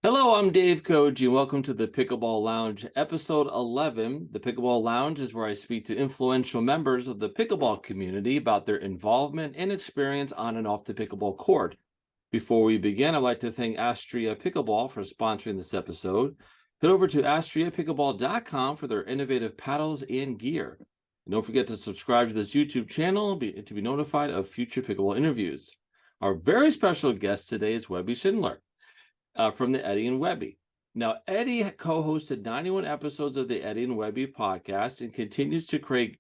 Hello, I'm Dave Koji, and welcome to the Pickleball Lounge, episode 11. The Pickleball Lounge is where I speak to influential members of the pickleball community about their involvement and experience on and off the pickleball court. Before we begin, I'd like to thank Astria Pickleball for sponsoring this episode. Head over to astriapickleball.com for their innovative paddles and gear. And don't forget to subscribe to this YouTube channel to be notified of future pickleball interviews. Our very special guest today is Webby Schindler from the Eddie and Webby. Now, Eddie co-hosted 91 episodes of the Eddie and Webby podcast and continues to create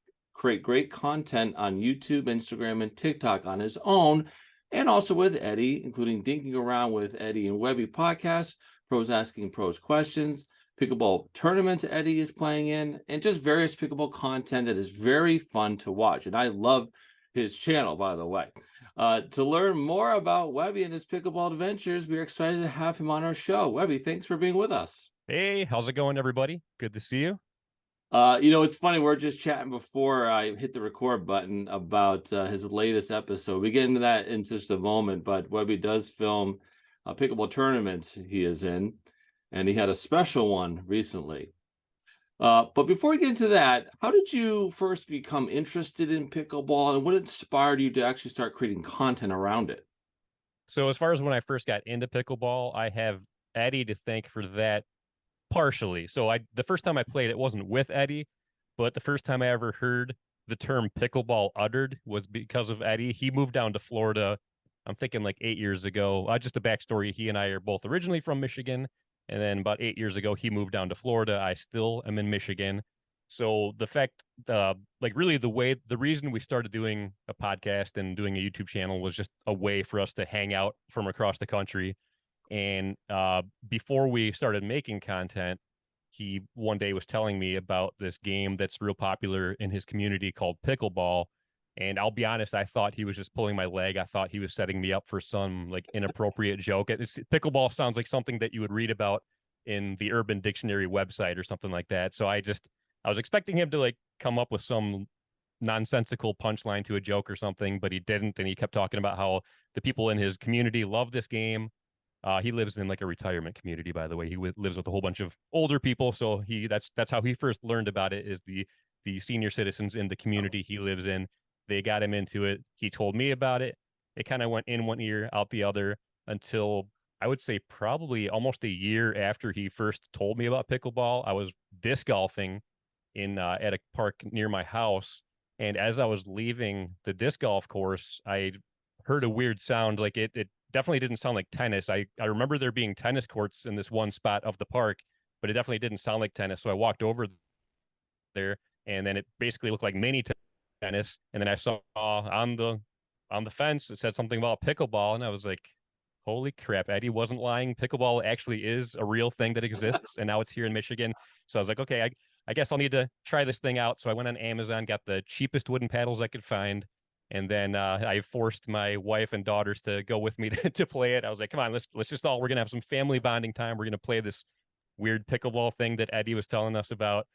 great content on YouTube, Instagram, and TikTok on his own, and also with Eddie, including Dinking Around with Eddie and Webby podcasts, Pros Asking Pros Questions, pickleball tournaments Eddie is playing in, and just various pickleball content that is very fun to watch. And I love his channel, by the way. To learn more about Webby and his pickleball adventures, we are excited to have him on our show. Webby, thanks for being with us. Hey, how's it going, everybody? Good to see you. It's funny. We're just chatting before I hit the record button about his latest episode. We get into that in just a moment, but Webby does film a pickleball tournament he is in, and he had a special one recently. But before we get into that, how did you first become interested in pickleball, and what inspired you to actually start creating content around it? So, as far as when I first got into pickleball, I have Eddie to thank for that partially. The first time I played, it wasn't with Eddie, but the first time I ever heard the term pickleball uttered was because of Eddie. He moved down to Florida, I'm thinking like 8 years ago. Just a backstory, he and I are both originally from Michigan. And then about 8 years ago, he moved down to Florida. I still am in Michigan. So the fact, really the reason we started doing a podcast and doing a YouTube channel was just a way for us to hang out from across the country. And before we started making content, he one day was telling me about this game that's real popular in his community called pickleball. And I'll be honest, I thought he was just pulling my leg. I thought he was setting me up for some like inappropriate joke. Pickleball sounds like something that you would read about in the Urban Dictionary website or something like that. So I was expecting him to like come up with some nonsensical punchline to a joke or something, but he didn't. And he kept talking about how the people in his community love this game. He lives in like a retirement community, by the way. He lives with a whole bunch of older people, so that's how he first learned about it. Is the senior citizens in the community he lives in. They got him into it. He told me about it. It kind of went in one ear, out the other until I would say probably almost a year after he first told me about pickleball. I was disc golfing in at a park near my house, and as I was leaving the disc golf course, I heard a weird sound. Like it definitely didn't sound like tennis. I remember there being tennis courts in this one spot of the park, but it definitely didn't sound like tennis. So I walked over there, and then it basically looked like mini tennis. And then I saw on the fence it said something about pickleball, and I was like, "Holy crap!" Eddie wasn't lying. Pickleball actually is a real thing that exists, and now it's here in Michigan. So I was like, "Okay, I guess I'll need to try this thing out." So I went on Amazon, got the cheapest wooden paddles I could find, and then I forced my wife and daughters to go with me to play it. I was like, "Come on, let's just all we're gonna have some family bonding time. We're gonna play this weird pickleball thing that Eddie was telling us about."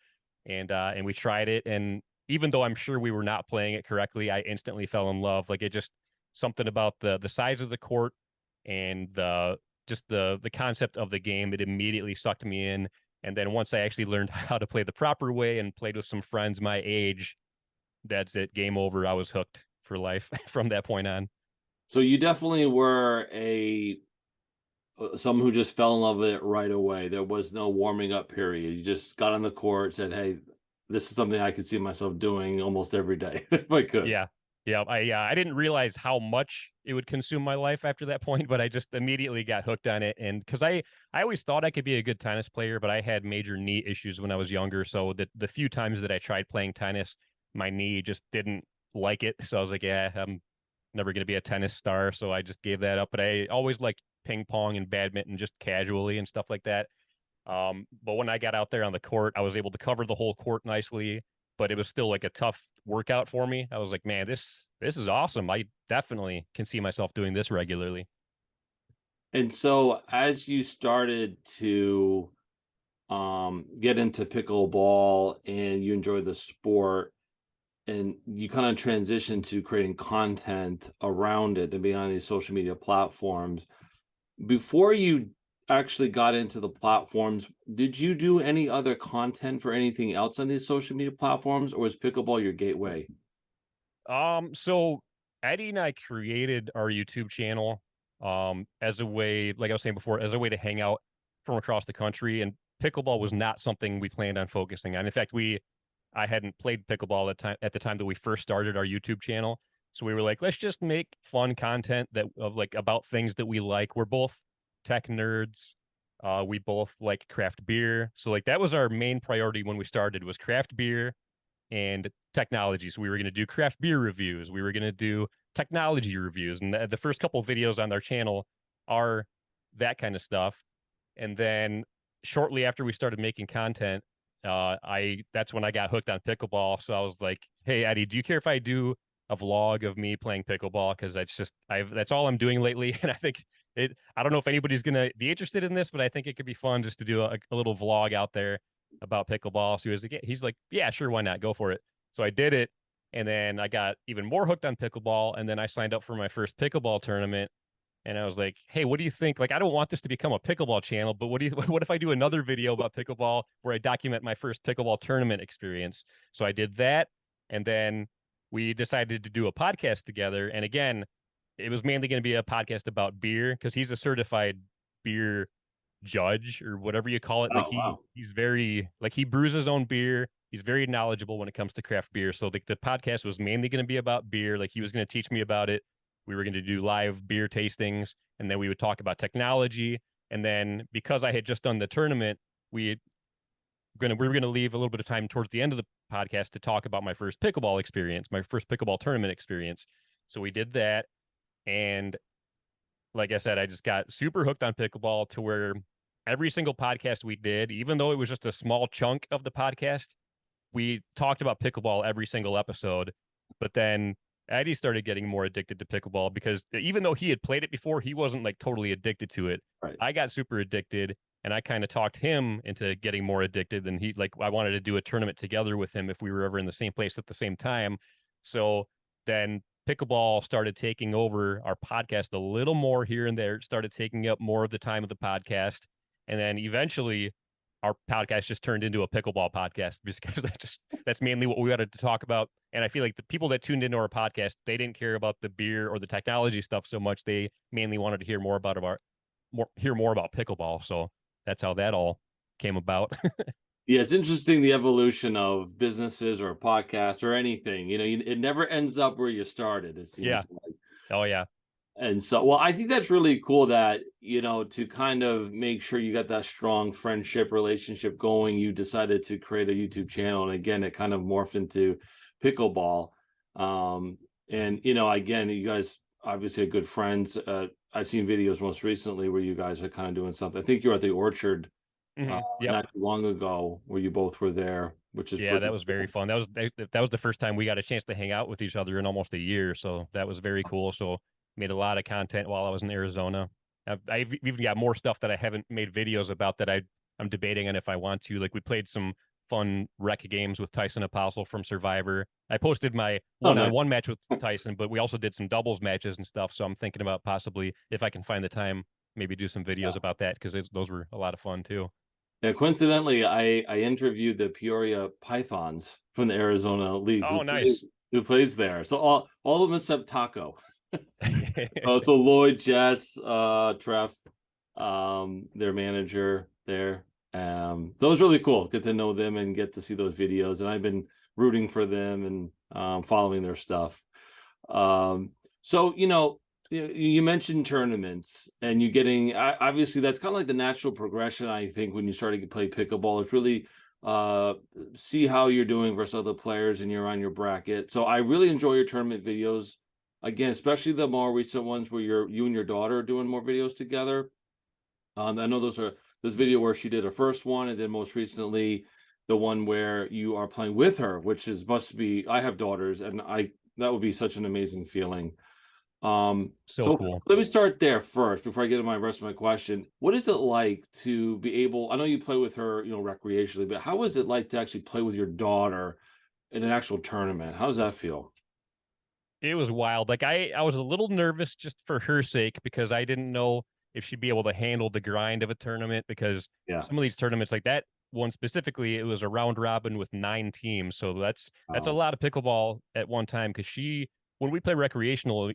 And we tried it, and even though I'm sure we were not playing it correctly, I instantly fell in love. Like it just something about the size of the court and the concept of the game. It immediately sucked me in. And then once I actually learned how to play the proper way and played with some friends my age, that's it. Game over. I was hooked for life from that point on. So you definitely were a someone who just fell in love with it right away. There was no warming up period. You just got on the court, said, "Hey, this is something I could see myself doing almost every day if I could." Yeah. Yeah, I didn't realize how much it would consume my life after that point, but I just immediately got hooked on it. And because I always thought I could be a good tennis player, but I had major knee issues when I was younger. So the few times that I tried playing tennis, my knee just didn't like it. So I was like, yeah, I'm never going to be a tennis star. So I just gave that up. But I always liked ping pong and badminton just casually and stuff like that. But when I got out there on the court, I was able to cover the whole court nicely, but it was still like a tough workout for me. I was like, man, this is awesome. I definitely can see myself doing this regularly. And so as you started to get into pickleball and you enjoy the sport and you kind of transition to creating content around it and be on these social media platforms, before you actually got into the platforms, did you do any other content for anything else on these social media platforms, or was pickleball your gateway? So Eddie and I created our YouTube channel as a way, like I was saying before, as a way to hang out from across the country. And pickleball was not something we planned on focusing on. In fact, I hadn't played pickleball at the time that we first started our YouTube channel. So we were like, let's just make fun content that of like about things that we like. We're both tech nerds. We both like craft beer. So like that was our main priority when we started was craft beer and technology. So we were going to do craft beer reviews. We were going to do technology reviews. And the first couple of videos on our channel are that kind of stuff. And then shortly after we started making content, that's when I got hooked on pickleball. So I was like, hey, Eddie, do you care if I do a vlog of me playing pickleball? Because that's all I'm doing lately. And I think I don't know if anybody's going to be interested in this, but I think it could be fun just to do a little vlog out there about pickleball. So he's like, yeah, sure, why not? Go for it. So I did it. And then I got even more hooked on pickleball. And then I signed up for my first pickleball tournament. And I was like, hey, what do you think? Like, I don't want this to become a pickleball channel, but what if I do another video about pickleball where I document my first pickleball tournament experience? So I did that. And then we decided to do a podcast together. And again, it was mainly going to be a podcast about beer because he's a certified beer judge or whatever you call it. Like Oh, wow. he's very like he brews his own beer. He's very knowledgeable when it comes to craft beer. So the podcast was mainly going to be about beer. Like he was going to teach me about it. We were going to do live beer tastings, and then we would talk about technology. And then because I had just done the tournament, we were gonna leave a little bit of time towards the end of the podcast to talk about my first pickleball experience, my first pickleball tournament experience. So we did that, and like I said, I just got super hooked on pickleball to where every single podcast we did, even though it was just a small chunk of the podcast, we talked about pickleball every single episode. But then Eddie started getting more addicted to pickleball because even though he had played it before, he wasn't like totally addicted to it. Right. I got super addicted and I kind of talked him into getting more addicted. And I wanted to do a tournament together with him if we were ever in the same place at the same time. So then pickleball started taking over our podcast a little more here and there. It started taking up more of the time of the podcast. And then eventually our podcast just turned into a pickleball podcast because that's mainly what we wanted to talk about. And I feel like the people that tuned into our podcast, they didn't care about the beer or the technology stuff so much. They mainly wanted to hear more about pickleball. So that's how that all came about. Yeah, it's interesting the evolution of businesses or a podcast or anything. It never ends up where you started, it Yeah. seems like. Oh yeah. And so, well, I think that's really cool that, to kind of make sure you got that strong friendship relationship going, you decided to create a YouTube channel. And again, it kind of morphed into pickleball. And, again, you guys obviously are good friends. I've seen videos most recently where you guys are kind of doing something. I think you were at the Orchard Yep. not too long ago where you both were there, which is Yeah, pretty that was very cool. fun. That was the first time we got a chance to hang out with each other in almost a year. So that was very cool. So made a lot of content while I was in Arizona. I've even got more stuff that I haven't made videos about that I'm debating on if I want to. Like we played some fun rec games with Tyson Apostle from Survivor. I posted my Oh, nice. one-on-one match with Tyson, but we also did some doubles matches and stuff. So I'm thinking about possibly if I can find the time, maybe do some videos about that because those were a lot of fun too. Yeah, coincidentally, I interviewed the Peoria Pythons from the Arizona League Oh, nice. who plays there. So all of them except Taco. So Lloyd, Jess, Treff, their manager there. So it was really cool. Get to know them and get to see those videos. And I've been rooting for them and following their stuff. So you mentioned tournaments and you getting obviously that's kind of like the natural progression. I think when you start to play pickleball, it's really see how you're doing versus other players and you're on your bracket. So I really enjoy your tournament videos. Again, especially the more recent ones where you and your daughter are doing more videos together. I know this video where she did her first one, and then most recently the one where you are playing with her, which must be. I have daughters, and that would be such an amazing feeling. So So cool. let me start there first before I get to my rest of my question. What is it like to be able? I know you play with her, recreationally, but how is it like to actually play with your daughter in an actual tournament? How does that feel? It was wild. Like I was a little nervous just for her sake because I didn't know if she'd be able to handle the grind of a tournament, because Yeah. some of these tournaments, like that one specifically, it was a round robin with 9 teams. So that's a Wow. lot of pickleball at one time. Because when we play recreationally,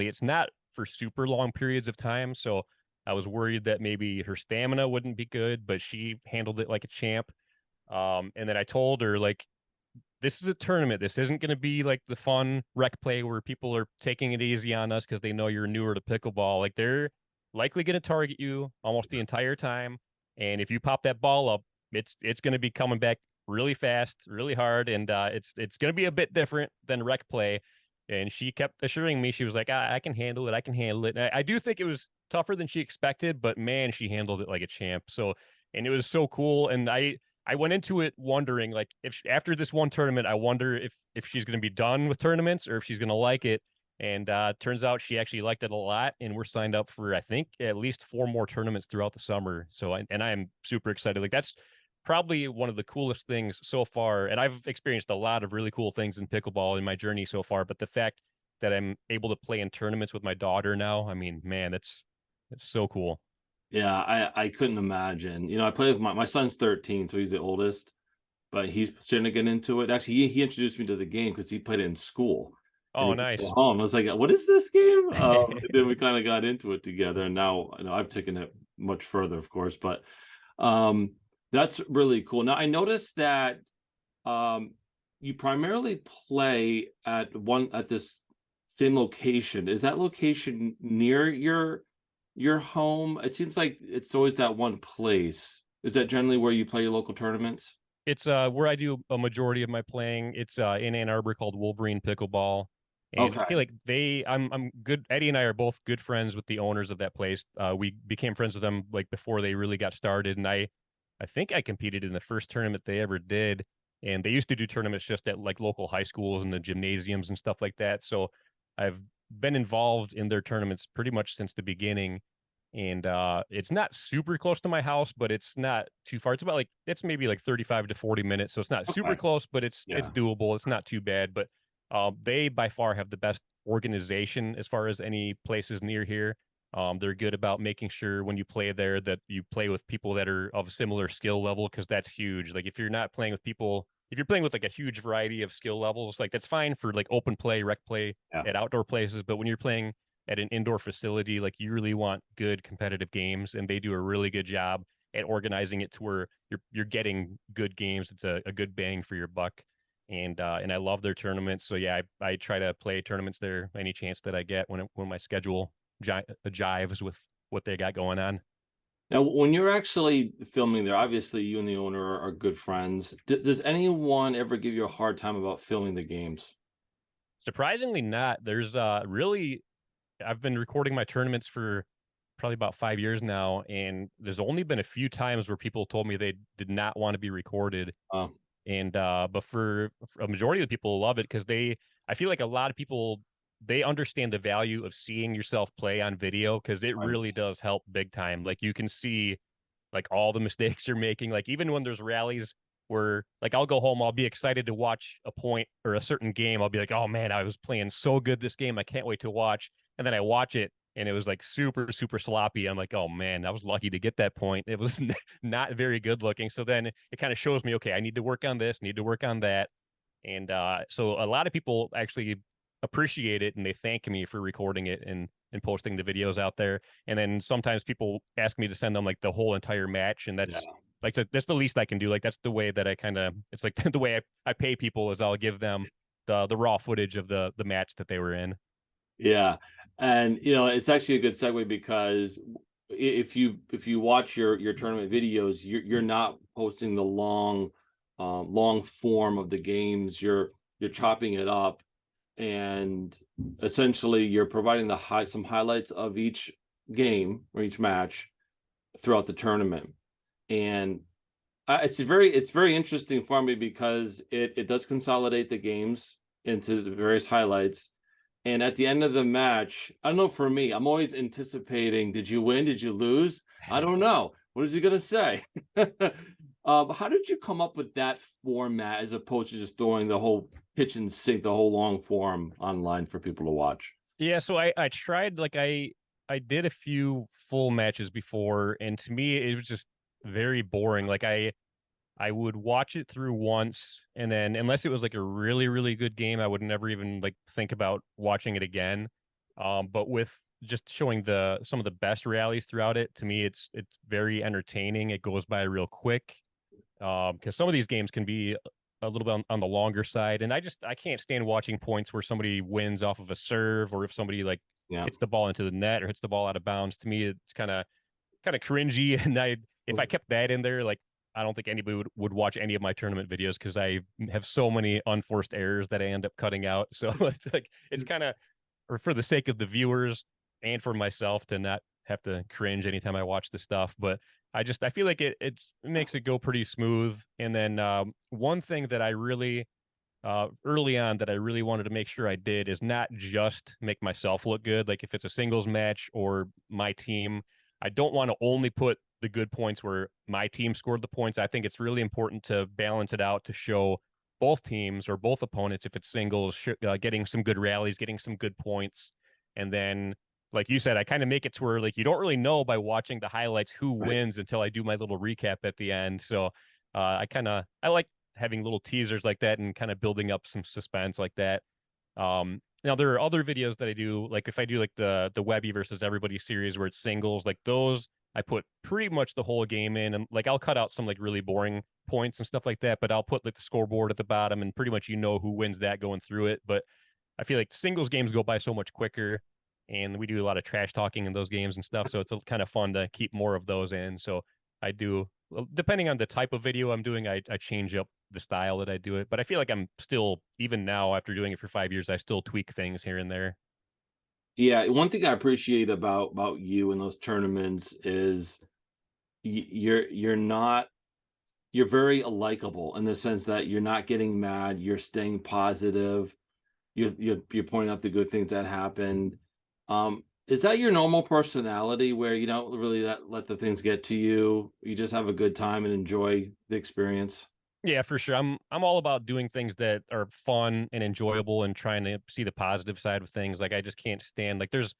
it's not for super long periods of time. So I was worried that maybe her stamina wouldn't be good, but she handled it like a champ. And then I told her, like, this is a tournament. This isn't going to be like the fun rec play where people are taking it easy on us because they know you're newer to pickleball. Like, they're likely going to target you almost the entire time. And if you pop that ball up, it's going to be coming back really fast, really hard, and it's going to be a bit different than rec play. And she kept assuring me, she was like, I can handle it. I can handle it. And I do think it was tougher than she expected, but man, she handled it like a champ. So, and it was so cool. And I went into it wondering, like, if after this one tournament, I wonder if she's going to be done with tournaments or if she's going to like it. And turns out she actually liked it a lot, and we're signed up for, I think, at least 4 more tournaments throughout the summer. So, and I am super excited. Like, that's probably one of the coolest things so far. And I've experienced a lot of really cool things in pickleball in my journey so far. But the fact that I'm able to play in tournaments with my daughter now, I mean, man, it's so cool. Yeah, I couldn't imagine. I play with my son's 13, so he's the oldest, but he's starting to get into it. Actually, he introduced me to the game because he played it in school. And Oh, he took it nice. home. I was like, "What is this game?" And then we kind of got into it together, and now I've taken it much further, of course. But um, that's really cool. Now I noticed that um, you primarily play at this same location. Is that location near your home? It seems like it's always that one place. Is that generally where you play your local tournaments? It's where I do a majority of my playing. It's in Ann Arbor, called Wolverine Pickleball. And I feel Okay. like I'm good. Eddie and I are both good friends with the owners of that place. We became friends with them like before they really got started. And I think I competed in the first tournament they ever did. And they used to do tournaments just at like local high schools and the gymnasiums and stuff like that. So I've been involved in their tournaments pretty much since the beginning. And it's not super close to my house, but it's not too far. It's maybe like 35 to 40 minutes. So it's not super Okay. close, but it's Yeah. doable. It's not too bad. But they by far have the best organization as far as any places near here. They're good about making sure when you play there that you play with people that are of similar skill level, because that's huge. Like, if you're not playing with people, if you're playing with like a huge variety of skill levels, like, that's fine for like open play, rec play Yeah. at outdoor places. But when you're playing at an indoor facility, like, you really want good competitive games, and they do a really good job at organizing it to where you're getting good games. It's a good bang for your buck. And I love their tournaments. So yeah, I try to play tournaments there any chance that I get when my schedule jives with what they got going on. Now, when you're actually filming there, obviously you and the owner are good friends. Does anyone ever give you a hard time about filming the games? Surprisingly not. There's really, I've been recording my tournaments for probably about 5 years now, and there's only been a few times where people told me they did not want to be recorded. Uh, And but for a majority of the people love it, because I feel like a lot of people, they understand the value of seeing yourself play on video, because it right. really does help big time. Like, you can see like all the mistakes you're making. Like, even when there's rallies where, like, I'll go home, I'll be excited to watch a point or a certain game. I'll be like, oh man, I was playing so good this game. I can't wait to watch. And then I watch it and it was like super, super sloppy. I'm like, oh man, I was lucky to get that point. It was not very good looking. So then it kind of shows me, okay, I need to work on this, need to work on that. And so a lot of people actually appreciate it, and they thank me for recording it and posting the videos out there. And then sometimes people ask me to send them like the whole entire match, and Yeah. that's the least I can do. Like, that's the way that I kind of, it's like the way I pay people is I'll give them the raw footage of the match that they were in. Yeah. And it's actually a good segue because if you watch your tournament videos, you're not posting the long form of the games. You're chopping it up, and essentially you're providing some highlights of each game or each match throughout the tournament. And it's very interesting for me because it does consolidate the games into the various highlights. And at the end of the match, I don't know, for me, I'm always anticipating, did you win? Did you lose? I don't know. What is he gonna say? How did you come up with that format as opposed to just throwing the whole kitchen sink, the whole long form online for people to watch? Yeah, so I tried, like, I did a few full matches before, and to me it was just very boring. Like I would watch it through once, and then unless it was like a really, really good game, I would never even like think about watching it again. But with just showing the some of the best rallies throughout it, to me, it's very entertaining. It goes by real quick. Because some of these games can be a little bit on the longer side, and I can't stand watching points where somebody wins off of a serve, or if somebody like Yeah. hits the ball into the net or hits the ball out of bounds. To me, it's kind of cringy, and I if I kept that in there, like I don't think anybody would watch any of my tournament videos because I have so many unforced errors that I end up cutting out. So it's like it's kind of or for the sake of the viewers and for myself to not have to cringe anytime I watch the stuff. But I feel like it makes it go pretty smooth. And then one thing that I really early on that I really wanted to make sure I did is not just make myself look good. Like if it's a singles match or my team, I don't want to only put the good points where my team scored the points. I think it's really important to balance it out to show both teams or both opponents, if it's singles, getting some good rallies, getting some good points. And then, like you said, I kind of make it to where like you don't really know by watching the highlights who Right. wins until I do my little recap at the end. So I like having little teasers like that and kind of building up some suspense like that. Now there are other videos that I do, like if I do like the Webby versus everybody series where it's singles, like those I put pretty much the whole game in, and like I'll cut out some like really boring points and stuff like that, but I'll put like the scoreboard at the bottom, and pretty much you know who wins that going through it. But I feel like singles games go by so much quicker, and we do a lot of trash talking in those games and stuff, so it's kind of fun to keep more of those in. So I do, depending on the type of video I'm doing, I change up the style that I do it. But I feel like I'm still, even now after doing it for 5 years, I still tweak things here and there. Yeah, one thing I appreciate about you in those tournaments is you're not you're very likable in the sense that you're not getting mad, you're staying positive, you're pointing out the good things that happened. Is that your normal personality where you don't really let the things get to you? You just have a good time and enjoy the experience? Yeah, for sure. I'm all about doing things that are fun and enjoyable and trying to see the positive side of things. Like I just can't stand like there's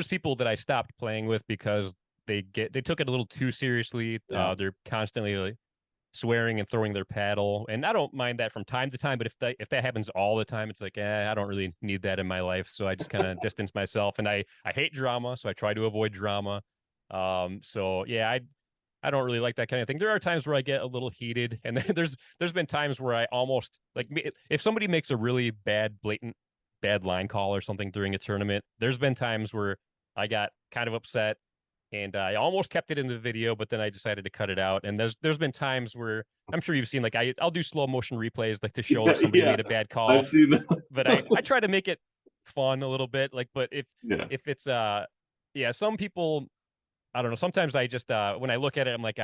people that I stopped playing with because they took it a little too seriously. Yeah. They're constantly like swearing and throwing their paddle, and I don't mind that from time to time. But if that happens all the time, it's like I don't really need that in my life. So I just kind of distance myself, and I hate drama, so I try to avoid drama. So yeah, I don't really like that kind of thing. There are times where I get a little heated, and there's been times where I almost like if somebody makes a really blatant bad line call or something during a tournament. There's been times where I got kind of upset, and I almost kept it in the video, but then I decided to cut it out. And there's been times where I'm sure you've seen like I'll do slow motion replays like to show Yeah, if somebody yeah. made a bad I've call, seen but that. I try to make it fun a little bit. Like, but Yeah. if it's yeah, some people I don't know. Sometimes I just when I look at it, I'm like,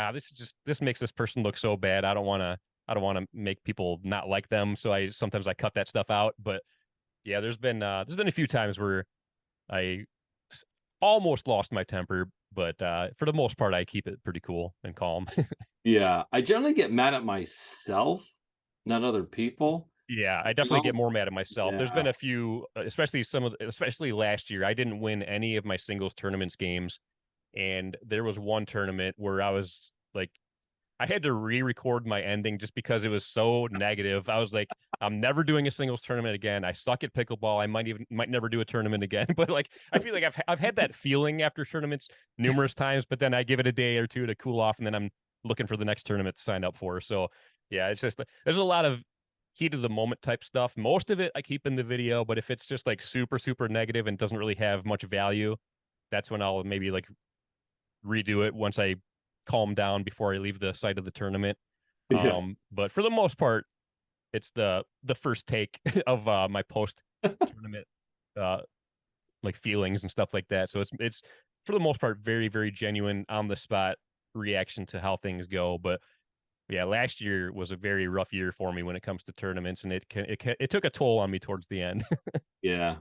this makes this person look so bad. I don't want to make people not like them. So I sometimes I cut that stuff out. But yeah, there's been a few times where I almost lost my temper, but for the most part, I keep it pretty cool and calm. Yeah. I generally get mad at myself, not other people. Yeah, I You definitely get know? more mad at myself. There's Yeah. been a few, especially especially last year. I didn't win any of my singles tournaments games, and there was one tournament where I was like I had to re-record my ending just because it was so negative. I was like, I'm never doing a singles tournament again. I suck at pickleball. I might never do a tournament again. But like, I feel like I've had that feeling after tournaments numerous times. But then I give it a day or two to cool off, and then I'm looking for the next tournament to sign up for. So yeah, it's just there's a lot of heat of the moment type stuff. Most of it I keep in the video, but if it's just like super negative and doesn't really have much value, that's when I'll maybe like redo it once I calm down before I leave the site of the tournament. Yeah. But for the most part, it's the first take of my post tournament uh like feelings and stuff like that. So it's for the most part very genuine on the spot reaction to how things go. But yeah, last year was a very rough year for me when it comes to tournaments, and it took a toll on me towards the end. Yeah.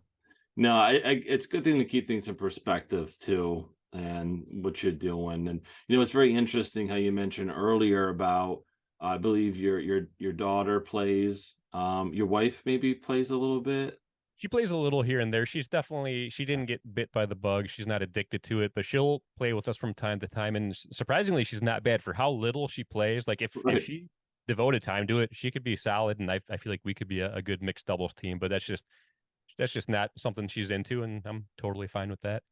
No, it's a good thing to keep things in perspective too, and what you're doing. And it's very interesting how you mentioned earlier about I believe your daughter plays, your wife maybe plays a little bit. She plays a little here and there. She didn't get bit by the bug. She's not addicted to it, but she'll play with us from time to time. And surprisingly, she's not bad for how little she plays. Like if Right. she devoted time to it, she could be solid. And I feel like we could be a good mixed doubles team, but that's just not something she's into. And I'm totally fine with that.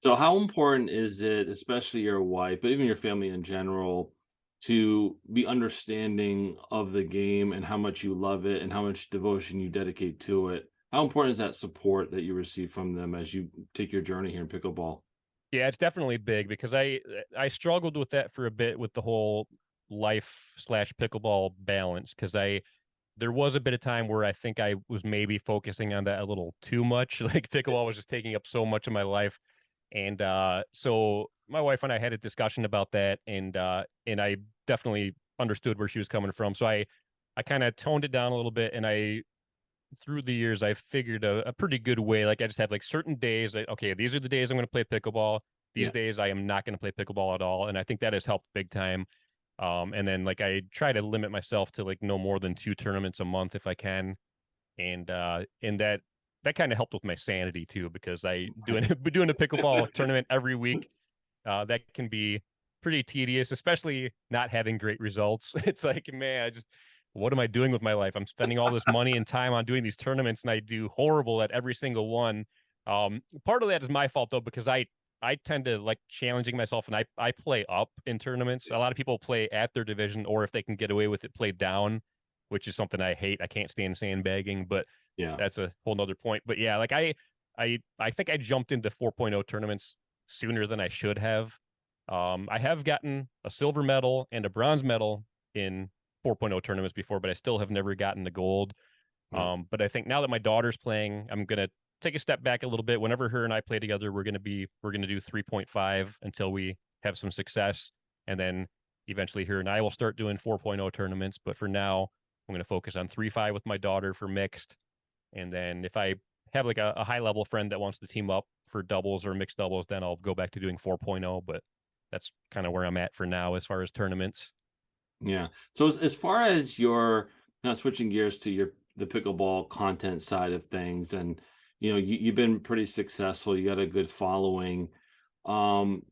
So how important is it, especially your wife, but even your family in general, to be understanding of the game and how much you love it and how much devotion you dedicate to it? How important is that support that you receive from them as you take your journey here in pickleball? Yeah, it's definitely big because I struggled with that for a bit with the whole life slash pickleball balance because I there was a bit of time where I think I was maybe focusing on that a little too much. Like pickleball was just taking up so much of my life. And so my wife and I had a discussion about that and I definitely understood where she was coming from. So I kind of toned it down a little bit and I through the years I figured a pretty good way. Like I just have like certain days like, okay, these are the days I'm going to play pickleball. These Yeah. days I am not going to play pickleball at all. And I think that has helped big time. And then like I try to limit myself to like no more than 2 tournaments a month if I can. And that kind of helped with my sanity too, because I doing doing a pickleball tournament every week. That can be pretty tedious, especially not having great results. It's like, man, I just what am I doing with my life? I'm spending all this money and time on doing these tournaments, and I do horrible at every single one. Part of that is my fault though, because I tend to like challenging myself, and I play up in tournaments. A lot of people play at their division, or if they can get away with it, play down, which is something I hate. I can't stand sandbagging, but Yeah. that's a whole nother point. But yeah, like I think I jumped into 4.0 tournaments sooner than I should have. I have gotten a silver medal and a bronze medal in 4.0 tournaments before, but I still have never gotten the gold. Right. But I think now that my daughter's playing, I'm gonna take a step back a little bit. Whenever her and I play together, we're gonna do 3.5 until we have some success, and then eventually her and I will start doing 4.0 tournaments. But for now, I'm gonna focus on 3.5 with my daughter for mixed, and then if I have like a high level friend that wants to team up for doubles or mixed doubles, then I'll go back to doing 4.0. But that's kind of where I'm at for now as far as tournaments. Yeah. So as far as your now switching gears to your the pickleball content side of things, and you've been pretty successful. You got a good following. Um,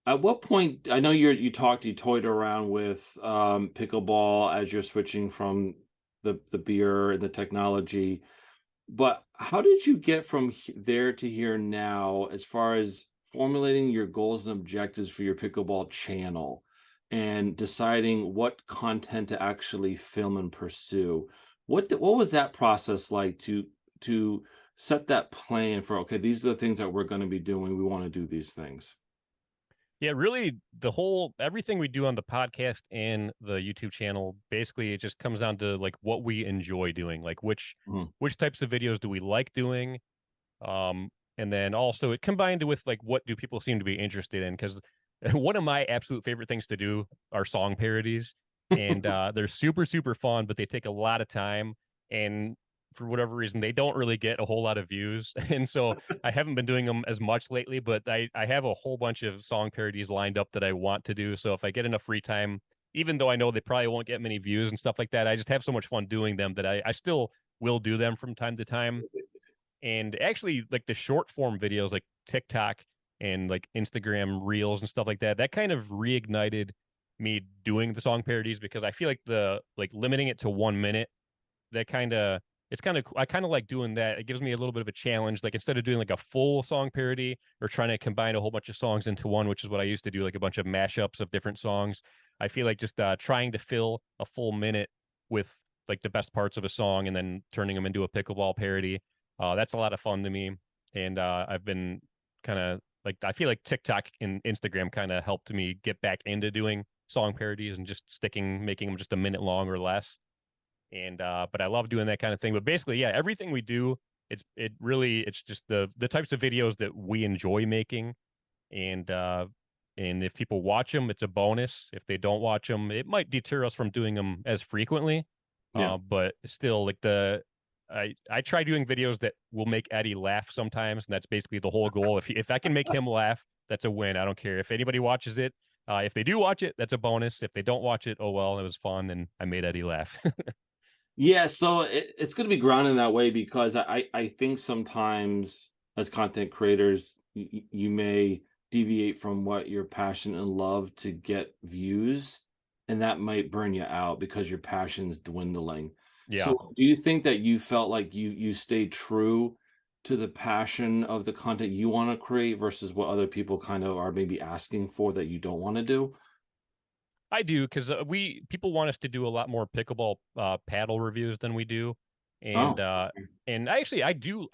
at what point? I know you toyed around with pickleball as you're switching from the beer and the technology. But how did you get from there to here now as far as formulating your goals and objectives for your pickleball channel and deciding what content to actually film and pursue? What was that process like to set that plan for, okay, these are the things that we're going to be doing. We want to do these things. Yeah, really the whole everything we do on the podcast and the YouTube channel, basically it just comes down to like what we enjoy doing, like Mhm. which types of videos do we like doing? And then also it combined with like what do people seem to be interested in? Because one of my absolute favorite things to do are song parodies. And they're super, super fun, but they take a lot of time. And for whatever reason, they don't really get a whole lot of views. And so I haven't been doing them as much lately, but I have a whole bunch of song parodies lined up that I want to do. So if I get enough free time, even though I know they probably won't get many views and stuff like that, I just have so much fun doing them that I still will do them from time to time. And actually, like the short form videos like TikTok and like Instagram reels and stuff like that, that kind of reignited me doing the song parodies because I feel like the like limiting it to 1 minute, that kind of it's kind of I kind of like doing that. It gives me a little bit of a challenge. Like instead of doing like a full song parody or trying to combine a whole bunch of songs into one, which is what I used to do, like a bunch of mashups of different songs. I feel like just trying to fill a full minute with like the best parts of a song and then turning them into a pickleball parody. That's a lot of fun to me. And I've been kind of like I feel like TikTok and Instagram kind of helped me get back into doing song parodies and just making them just a minute long or less. And but I love doing that kind of thing. But basically, yeah, everything we do, it's just the types of videos that we enjoy making. And and if people watch them, it's a bonus. If they don't watch them, it might deter us from doing them as frequently. Yeah. But still, like I try doing videos that will make Eddie laugh sometimes, and that's basically the whole goal. If I can make him laugh, that's a win. I don't care if anybody watches it. If they do watch it, that's a bonus. If they don't watch it, oh well, it was fun and I made Eddie laugh. Yeah, so it's going to be grounded in that way because I think sometimes as content creators you may deviate from what your passion and love to get views, and that might burn you out because your passion is dwindling. Yeah. So do you think that you felt like you stayed true to the passion of the content you want to create versus what other people kind of are maybe asking for that you don't want to do? I do because we people want us to do a lot more pickleball paddle reviews than we do, and Oh, uh, and I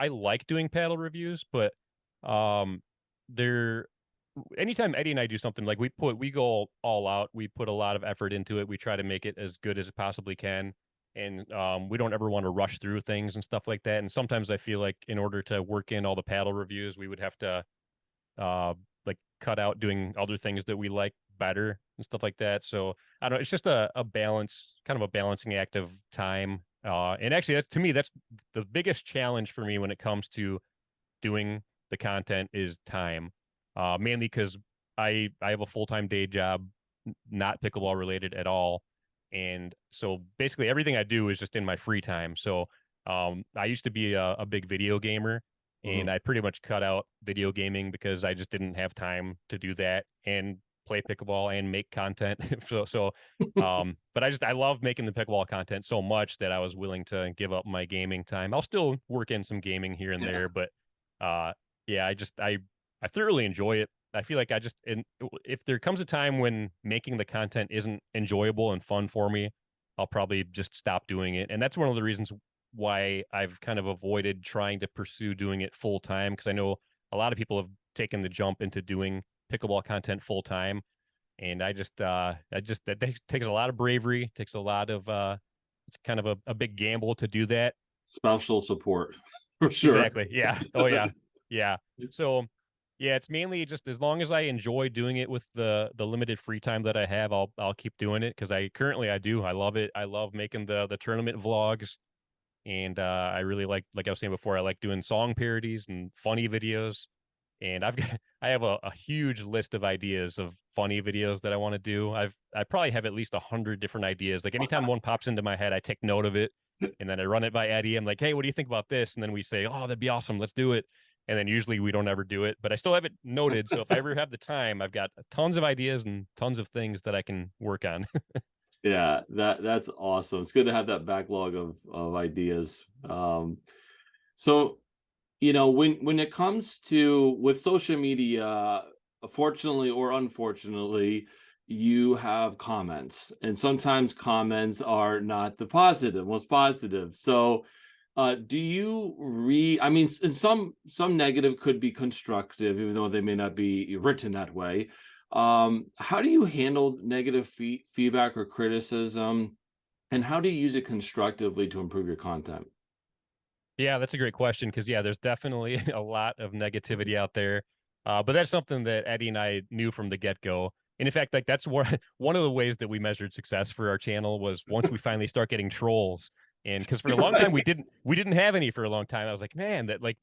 like doing paddle reviews, but um, they're anytime Eddie and I do something like we go all out, we put a lot of effort into it, we try to make it as good as it possibly can, and we don't ever want to rush through things and stuff like that. And sometimes I feel like in order to work in all the paddle reviews, we would have to uh like cut out doing other things that we like better and stuff like that. So I don't know, it's just a balance, kind of a balancing act of time. And actually that's to me, that's the biggest challenge for me when it comes to doing the content is time. Mainly because I have a full-time day job, not pickleball related at all. And so basically everything I do is just in my free time. So I used to be a big video gamer, and mhm. I pretty much cut out video gaming because I just didn't have time to do that and play pickleball and make content. But I love making the pickleball content so much that I was willing to give up my gaming time. I'll still work in some gaming here and there, but uh, yeah, I thoroughly enjoy it. I feel like if there comes a time when making the content isn't enjoyable and fun for me, I'll probably just stop doing it. And that's one of the reasons why I've kind of avoided trying to pursue doing it full time, because I know a lot of people have taken the jump into doing pickleball content full time. And that takes a lot of bravery, takes a lot of it's kind of a big gamble to do that. Special support for sure. Exactly. Yeah. Oh yeah. Yeah. So yeah, it's mainly just as long as I enjoy doing it with the limited free time that I have, I'll keep doing it because I do. I love it. I love making the tournament vlogs. And I really like I was saying before, I like doing song parodies and funny videos. And I have a huge list of ideas of funny videos that I want to do. I probably have at least 100 different ideas. Like anytime one pops into my head, I take note of it, and then I run it by Eddie. I'm like, hey, what do you think about this? And then we say, oh, that'd be awesome. Let's do it. And then usually we don't ever do it, but I still have it noted. So if I ever have the time, I've got tons of ideas and tons of things that I can work on. Yeah, that's awesome. It's good to have that backlog of ideas. So when it comes to with social media, fortunately or unfortunately, you have comments, and sometimes comments are not the most positive. So do you I mean, and some negative could be constructive, even though they may not be written that way. How do you handle negative feedback or criticism, and how do you use it constructively to improve your content? Yeah, that's a great question because yeah, there's definitely a lot of negativity out there. But that's something that Eddie and I knew from the get-go. And in fact, like that's one of the ways that we measured success for our channel was once we finally start getting trolls. And because for a long time we didn't have any for a long time. I was like, man, that like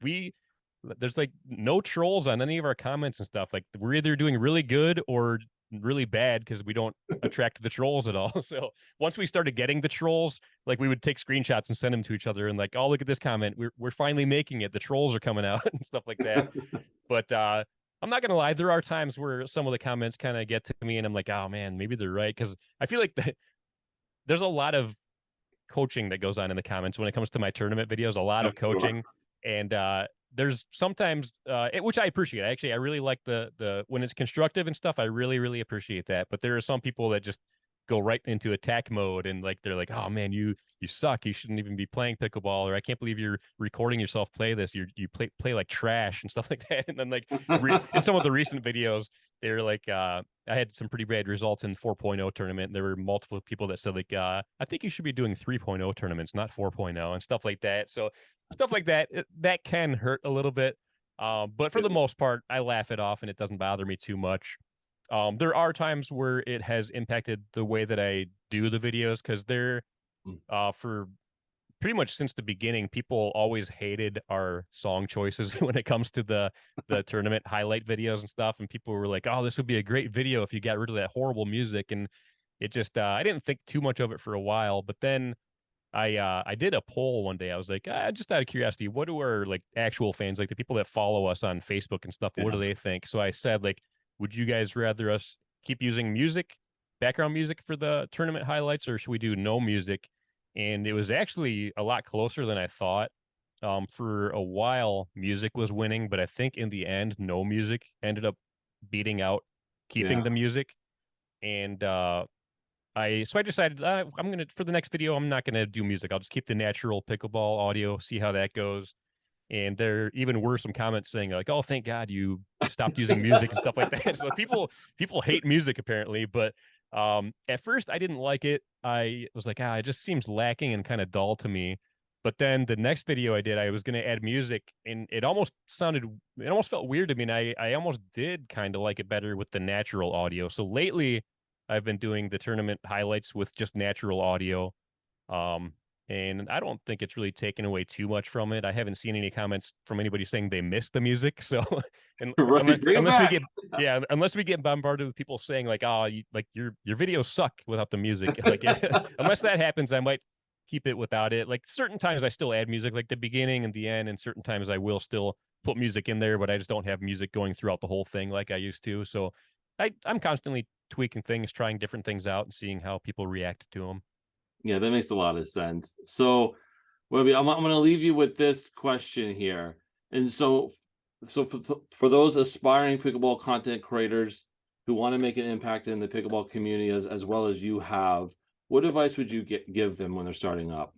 there's like no trolls on any of our comments and stuff. Like we're either doing really good or really bad because we don't attract the trolls at all. So once we started getting the trolls, like we would take screenshots and send them to each other and like, oh, look at this comment. We're finally making it. The trolls are coming out and stuff like that. But I'm not gonna lie, there are times where some of the comments kind of get to me and I'm like, oh man, maybe they're right. Cause I feel like there's a lot of coaching that goes on in the comments when it comes to my tournament videos, a lot Yeah, of sure. coaching. And there's sometimes which I appreciate. Actually, I really like the when it's constructive and stuff, I really, really appreciate that. But there are some people that just go right into attack mode and like they're like, oh man, you suck. You shouldn't even be playing pickleball, or I can't believe you're recording yourself play this. You play like trash and stuff like that. And then like in some of the recent videos, they're like I had some pretty bad results in 4.0 tournament. There were multiple people that said like, I think you should be doing 3.0 tournaments, not 4.0 and stuff like that. So stuff like that, that can hurt a little bit. But for the most part, I laugh it off and it doesn't bother me too much. There are times where it has impacted the way that I do the videos because for pretty much since the beginning, people always hated our song choices when it comes to the tournament highlight videos and stuff. And people were like, "Oh, this would be a great video if you got rid of that horrible music." And it just I didn't think too much of it for a while, but then I did a poll one day. I was like, just out of curiosity, what do our like actual fans, like the people that follow us on Facebook and stuff, what Yeah. do they think? So I said, like, would you guys rather us keep using music, background music for the tournament highlights, or should we do no music? And it was actually a lot closer than I thought. For a while, music was winning, but I think in the end, no music ended up beating out Yeah. keeping the music. And I decided I'm gonna for the next video I'm not gonna do music. I'll just keep the natural pickleball audio, see how that goes. And there even were some comments saying like, "Oh, thank God you stopped using music and stuff like that." So people hate music apparently, but at first I didn't like it. I was like, it just seems lacking and kind of dull to me. But then the next video I did, I was gonna add music, and it almost felt weird to me. And I almost did kind of like it better with the natural audio. So lately I've been doing the tournament highlights with just natural audio. Um, and I don't think it's really taken away too much from it. I haven't seen any comments from anybody saying they missed the music. So, and Right. Bring it unless we back. get, yeah, unless we get bombarded with people saying like, like your videos suck without the music. Like, unless that happens, I might keep it without it. Like certain times I still add music, like the beginning and the end, and certain times I will still put music in there, but I just don't have music going throughout the whole thing like I used to. So, I'm constantly tweaking things, trying different things out, and seeing how people react to them. Yeah, that makes a lot of sense. So, Webby, I'm going to leave you with this question here. And so for those aspiring pickleball content creators who want to make an impact in the pickleball community as well as you have, what advice would you give them when they're starting up?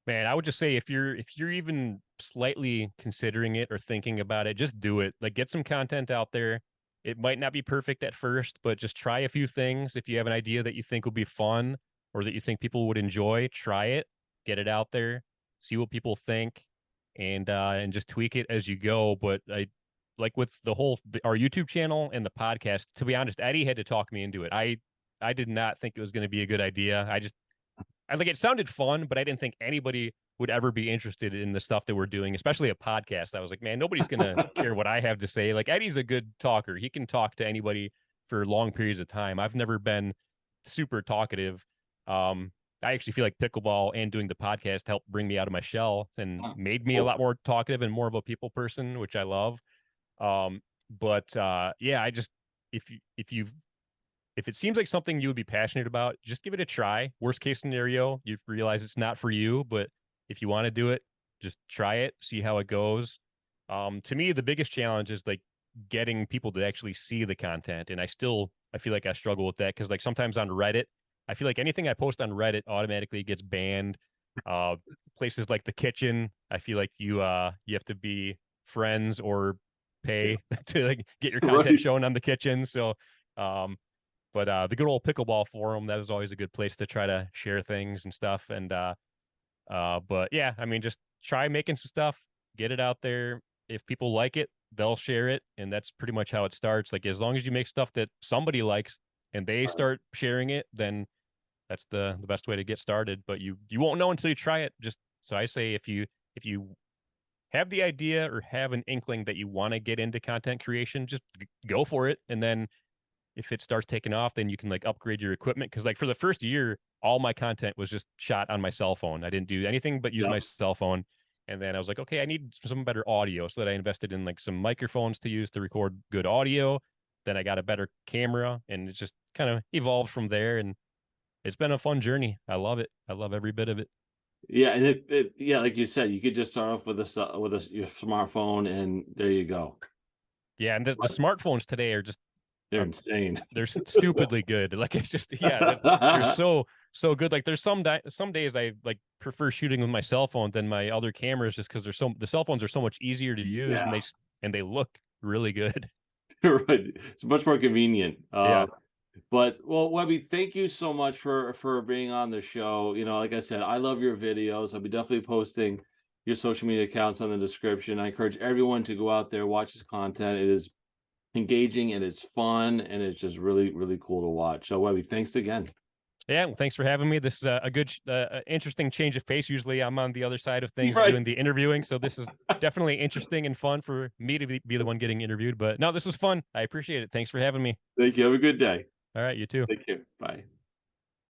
Man, I would just say if you're even slightly considering it or thinking about it, just do it. Like get some content out there. It might not be perfect at first, but just try a few things. If you have an idea that you think would be fun or that you think people would enjoy, try it, get it out there, see what people think, and just tweak it as you go. But I like with our YouTube channel and the podcast, to be honest, Eddie had to talk me into it. I did not think it was going to be a good idea. I like it sounded fun, but I didn't think anybody would ever be interested in the stuff that we're doing, especially a podcast. I was like, man, nobody's gonna care what I have to say. Like Eddie's a good talker. He can talk to anybody for long periods of time. I've never been super talkative. I actually feel like pickleball and doing the podcast helped bring me out of my shell and made me a lot more talkative and more of a people person, which I love. But yeah, I just if it seems like something you would be passionate about, just give it a try. Worst case scenario, you realize it's not for you, but if you want to do it, just try it, see how it goes. To me, the biggest challenge is like getting people to actually see the content. And I feel like I struggle with that because like sometimes on Reddit, I feel like anything I post on Reddit automatically gets banned. Uh, Places like the kitchen, I feel like you have to be friends or pay to like get your content Right. shown on the kitchen. So um but the good old pickleball forum, that was always a good place to try to share things and stuff. But yeah, I mean, just try making some stuff, get it out there. If people like it, they'll share it, and that's pretty much how it starts. Like as long as you make stuff that somebody likes and they start sharing it, then that's the best way to get started. But you won't know until you try it. Just so I say, if you have the idea or have an inkling that you want to get into content creation, just go for it, and then if it starts taking off, then you can like upgrade your equipment. Cause like for the first year, all my content was just shot on my cell phone. I didn't do anything but use Yep. my cell phone. And then I was like, okay, I need some better audio. So that I invested in like some microphones to use to record good audio. Then I got a better camera and it just kind of evolved from there. And it's been a fun journey. I love it. I love every bit of it. Yeah, and yeah, like you said, you could just start off with your smartphone, and there you go. Yeah. And the smartphones today are just They're are insane. they're stupidly good. Like it's just they're so good. Like there's some days I like prefer shooting with my cell phone than my other cameras just because the cell phones are so much easier to use Yeah, and they look really good. right. It's much more convenient. Yeah. But well, Webby, thank you so much for being on the show. You know, like I said, I love your videos. I'll be definitely posting your social media accounts on the description. I encourage everyone to go out there, watch his content. It is engaging and it's fun and it's just really, really cool to watch. So, Webby, thanks again. Yeah, well, thanks for having me. This is a good, interesting change of pace. Usually, I'm on the other side of things Right. doing the interviewing, so this is definitely interesting and fun for me to be the one getting interviewed. But no, this was fun. I appreciate it. Thanks for having me. Thank you. Have a good day. All right, you too. Thank you. Bye.